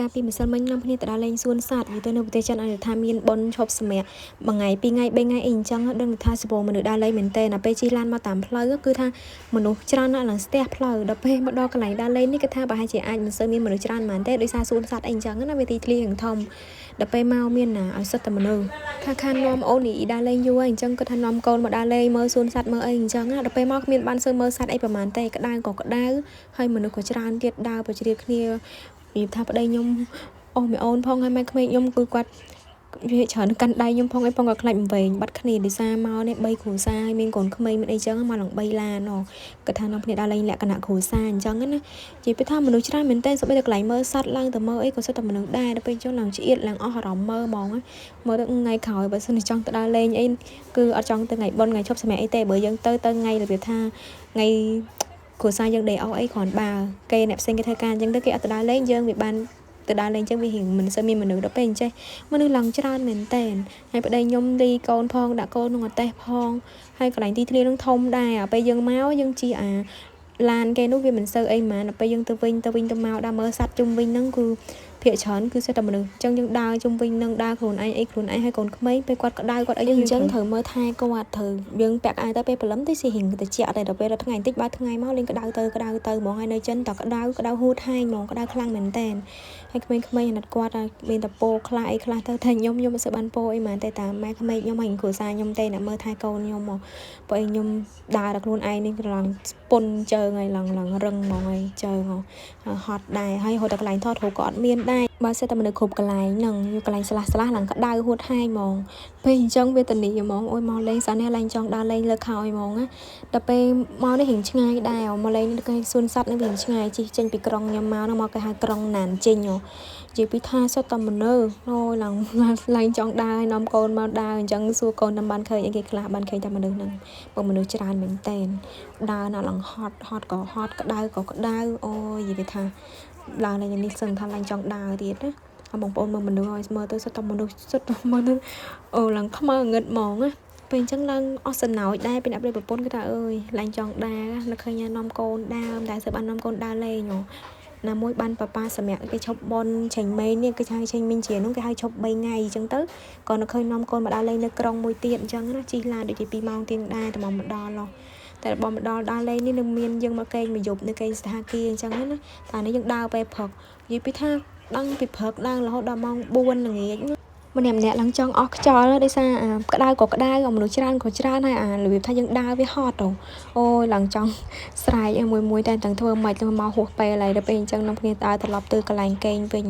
ការពីម្សិលមិញនាំគ្នាទៅដល់លេងសួនសត្វយូរទៅនៅប្រទេសចិនឲ្យថាមានប៉ុនឈប់សម្រាកមួយថ្ងៃពីរថ្ងៃ3ថ្ងៃអីអញ្ចឹងដឹងថាសពមនុស្សដើរលេងមែនតើពេលជិះឡានមកតាមផ្លូវគឺថាមនុស្សច្រើនណាស់ឡើងស្ទះផ្លូវដល់ពេលមកដល់កន្លែងដើរលេងនេះគឺថាប្រហែលជាអាចមិនសូវមានមនុស្សច្រើនមែនទេដោយសារសួនសត្វអីអញ្ចឹងណាវាទីធ្លាយ៉ាងធំដល់ពេលមកមានណាឲ្យសិតតែមនុស្សថាខាននាំអូននេះដើរលេងយូរហើយអញ្ចឹងគាត់ថានាំកូនមកដើរលេងមើលសួនសត្វមើលអីអញ្ចឹងណាដល់ពេលមកគ្មានបានសូវមើលសត្វអីប្រហែលទេក្តៅក៏ក្តៅហើយមនុស្សក៏ច្រើនទៀតដើរប្រជ្រៀតគ្នានិយាយថាប្តីខ្ញុំអូមីអូនផងហើយម៉ែក្មេងខ្ញុំគឺគាត់វាច្រើនកាន់ដៃខ្ញុំផងអីផងក៏ខ្លាចបំវែងបាត់គ្នាដោយសារមកនេះ3គ្រួសារហើយមានកូនក្មេងមានអីចឹងមកឡើង3ឡានគាត់ថានាំគ្នាដើរលេងលក្ខណៈគ្រួសារអញ្ចឹងណានិយាយពីថាមនុស្សច្រើនមែនតើសូម្បីតែកន្លែងមើលសត្វឡើងទៅមើលអីក៏សិតតែមនុស្សដែរដល់ពេលចឹងឡើងឆ្អៀតឡើងអស់អារម្មណ៍មើលហ្មងមើលទៅថ្ងៃក្រោយបើសិនជាចង់ទៅដើរលេងអីគឺអត់ចង់ទៅថ្ងៃបុណ្យថ្ងៃឈប់សម្រាកអីទេបើយើងទៅថ្ងៃរបៀបថាថ្ងៃគ្រួសារយើងដេកអស់អីគ្រាន់បើគេអ្នកផ្សេងគេធ្វើការអញ្ចឹងទៅគេអត់ទៅដើរលេងយើងវាបានទៅដើរលេងចឹងវារៀងមិនសូវមានមនុស្សដល់ពេលអញ្ចេះមនុស្សឡើងច្រើនមែនតើហើយប្តីខ្ញុំលីកូនផងដាក់កូនក្នុងអតេះផងហើយកន្លែងទីធ្លានឹងធំដែរពេលយើងមកយើងជិះឡានគេនោះវាមិនសូវអីហ្មងដល់ពេលយើងទៅវិញទៅមកដើរមើលសត្វជុំវិញហ្នឹងគឺភាគច្រើនគឺសិតតែមនុស្សអញ្ចឹងយើងដើរជុំវិញនឹងដើរខ្លួនឯងអីខ្លួនឯងហើយកូនក្មេងពេលគាត់ក្តៅគាត់អីយើងអញ្ចឹងត្រូវមើលថែគាត់ត្រូវយើងពាក់អាវទៅពេលព្រលឹមទៅស៊ីរៀងទៅជាក់តែដល់ពេលថ្ងៃបន្តិចបើថ្ងៃមកលេងក្តៅទៅហ្មងហើយនៅចិនតក្តៅហួតហែងហ្មងក្តៅខ្លាំងមែនតើហើយក្មេងៗអាណិតគាត់មានតែពោខ្លះអីខ្លះទៅតែខ្ញុំមិនសូវបានពោអីហ្មងតែម៉ែក្មេងខ្ញុំហើយគ្រួសារខ្ញុំទេអ្នកមើលថែកូនខ្ញុំមកព្រោះឯងខ្ញុំដើរដល់ខ្លួនឯងនេះឡើងស្ពុនជើងហើយឡើងរឹងហ្មងហើយជើងហត់ដែរហើយហត់តែកន្លែងថតរូបក៏អត់មានដែរបើសិនតែមនុស្សគ្រប់កន្លែងហ្នឹងយកកន្លែងស្លាស់ឡើងក្តៅហួតហែងហ្មងពេលអញ្ចឹងវេទនាហ្មងអូយមកលេងសានេះឡើងចង់ដើរលេងលើខោយហ្មងណាដល់ពេលមកនេះរៀងឆ្ងាយដែរមកលេងនៅសួនសត្វនេះរៀងឆ្ងាយជិះចេញពីក្រុងខ្ញុំមកហ្នឹងមកគេហៅក្រុងណានចេញនិយាយពីថាសុទ្ធតែមនុស្សអូយឡើងចង់ដើរនាំកូនមកដើរអញ្ចឹងសួរកូនតាមបានឃើញអីគេខ្លះបានឃើញតែមនុស្សហ្នឹងបើមនុស្សច្រើនមែនតើដើរណាស់ឡើងហត់ក៏ហត់ក្តៅក៏ក្តៅអូយនិយាយថាដើរលេងនេះសឹងថាឡើងចង់ដើរទៀតណាបងប្អូនមើលមនុស្សឲ្យមើលទៅសុទ្ធតែមនុស្សសុទ្ធតែមនុស្សអូឡើងខ្មៅងឹតហ្មងណាពេលអញ្ចឹងឡើងអស់សំណោចដែរពីអ្នកប្តីប្រពន្ធគេថាអើយឡើងចង់ដើរនៅឃើញនាំកូនដើរតែសើបាននាំកូនដើរលេងណាមួយបានប៉ាសម្រាប់គេឈប់បនចេញមេនេះគេហៅចេញមីងជានោះគេហៅឈប់3ថ្ងៃអញ្ចឹងទៅក៏នៅឃើញនាំកូនមកដើរលេងនៅក្រុងមួយទៀតអញ្ចឹងណាជិះឡានដូចជា2ម៉ោងទៀងដែរតែមកដល់តែបងមកដល់ដើរលេងនេះនឹងមានយើងមកគេងមួយយប់នៅគេងស្ថាគារអញ្ចឹងណាតែនេះយើងដើរពេលព្រឹកនិយាយពីថាដឹងពីព្រឹកឡើងរហូតដល់ម៉ោង4ល្ងាចម្នាក់ឡើងចង់អស់ខ្យល់ដោយសារក្តៅក៏ក្តៅមនុស្សច្រើនក៏ច្រើនហើយរបៀបថាយើងដើរវាហត់អូយឡើងចង់ស្រែកមួយតែទាំងធ្វើមិនទៅមកហួសពេលហើយដល់ពេលអញ្ចឹងនាំគ្នាដើរត្រឡប់ទៅកន្លែងគេងវិញ